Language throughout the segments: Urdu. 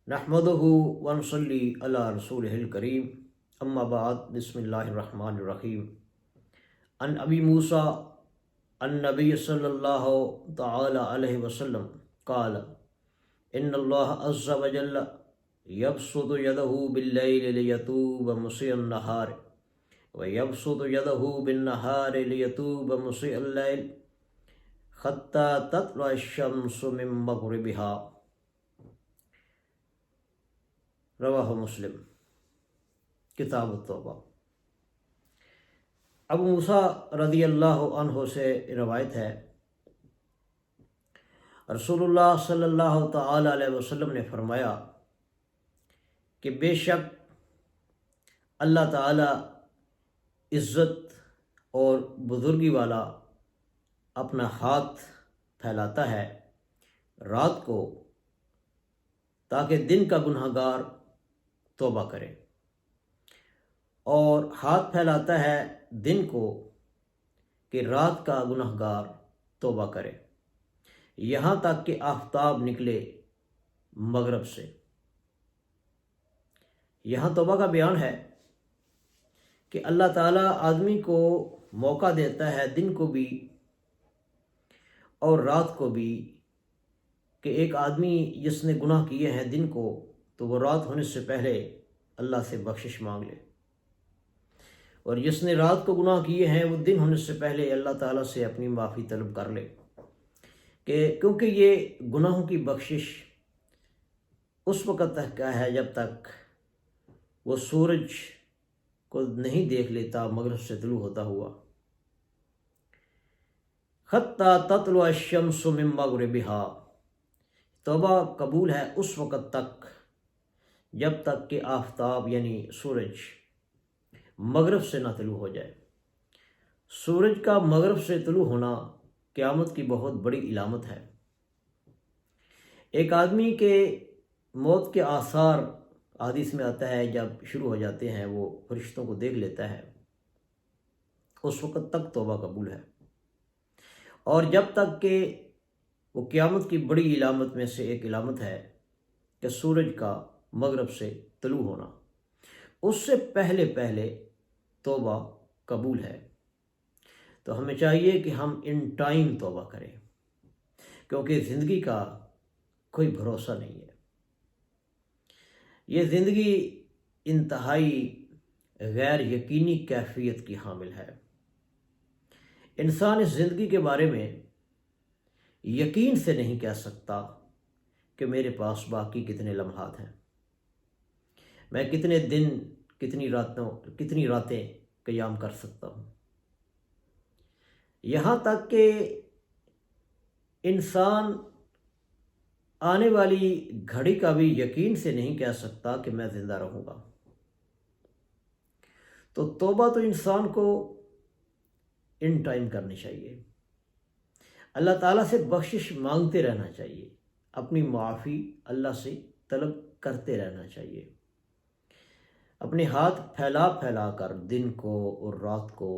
نحمدہ ونصلی علی رسولہ الکریم اما بعد بسم اللہ الرحمن الرحیم عن ابی موسیٰ النبی صلی اللہ تعالی علیہ وسلم قال ان اللہ عز وجل یبسط یدہ باللیل لیتوب مسیء النہار ویبسط یدہ بالنہار لیتوب مسیء اللیل حتی تطلع الشمس من مغربها رواہ مسلم کتاب التوبہ۔ ابو موسیٰ رضی اللہ عنہ سے روایت ہے، رسول اللہ صلی اللہ تعالی علیہ وسلم نے فرمایا کہ بے شک اللہ تعالی عزت اور بزرگی والا اپنا ہاتھ پھیلاتا ہے رات کو تاکہ دن کا گناہ گار توبہ کرے، اور ہاتھ پھیلاتا ہے دن کو کہ رات کا گناہ گار توبہ کرے، یہاں تک کہ آفتاب نکلے مغرب سے۔ یہاں توبہ کا بیان ہے کہ اللہ تعالیٰ آدمی کو موقع دیتا ہے دن کو بھی اور رات کو بھی، کہ ایک آدمی جس نے گناہ کیے ہیں دن کو تو وہ رات ہونے سے پہلے اللہ سے بخشش مانگ لے، اور جس نے رات کو گناہ کیے ہیں وہ دن ہونے سے پہلے اللہ تعالیٰ سے اپنی معافی طلب کر لے، کیونکہ یہ گناہوں کی بخشش اس وقت تک کا ہے جب تک وہ سورج کو نہیں دیکھ لیتا مغرب سے طلوع ہوتا ہوا۔ حتی تطلع الشمس من مغربها، توبہ قبول ہے اس وقت تک جب تک کہ آفتاب یعنی سورج مغرب سے نہ طلوع ہو جائے۔ سورج کا مغرب سے طلوع ہونا قیامت کی بہت بڑی علامت ہے۔ ایک آدمی کے موت کے آثار حدیث میں آتا ہے جب شروع ہو جاتے ہیں وہ فرشتوں کو دیکھ لیتا ہے، اس وقت تک توبہ قبول ہے، اور جب تک کہ وہ قیامت کی بڑی علامت میں سے ایک علامت ہے کہ سورج کا مغرب سے طلوع ہونا، اس سے پہلے پہلے توبہ قبول ہے۔ تو ہمیں چاہیے کہ ہم ان ٹائم توبہ کریں، کیونکہ زندگی کا کوئی بھروسہ نہیں ہے۔ یہ زندگی انتہائی غیر یقینی کیفیت کی حامل ہے۔ انسان اس زندگی کے بارے میں یقین سے نہیں کہہ سکتا کہ میرے پاس باقی کتنے لمحات ہیں، میں کتنے دن کتنی راتیں قیام کر سکتا ہوں۔ یہاں تک کہ انسان آنے والی گھڑی کا بھی یقین سے نہیں کہہ سکتا کہ میں زندہ رہوں گا۔ تو توبہ تو انسان کو ان ٹائم کرنی چاہیے، اللہ تعالیٰ سے بخشش مانگتے رہنا چاہیے، اپنی معافی اللہ سے طلب کرتے رہنا چاہیے، اپنے ہاتھ پھیلا پھیلا کر دن کو اور رات کو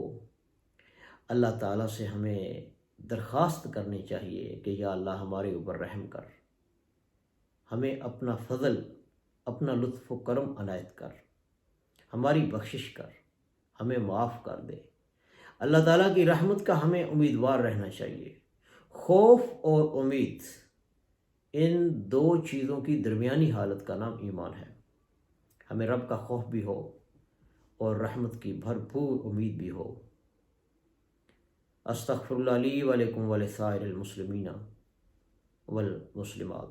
اللہ تعالیٰ سے ہمیں درخواست کرنی چاہیے کہ یا اللہ ہمارے اوپر رحم کر، ہمیں اپنا فضل اپنا لطف و کرم عنایت کر، ہماری بخشش کر، ہمیں معاف کر دے۔ اللہ تعالیٰ کی رحمت کا ہمیں امیدوار رہنا چاہیے۔ خوف اور امید ان دو چیزوں کی درمیانی حالت کا نام ایمان ہے۔ ہمیں رب کا خوف بھی ہو اور رحمت کی بھرپور امید بھی ہو۔ استغفر اللہ لی و لکم و لسائر المسلمین والمسلمات۔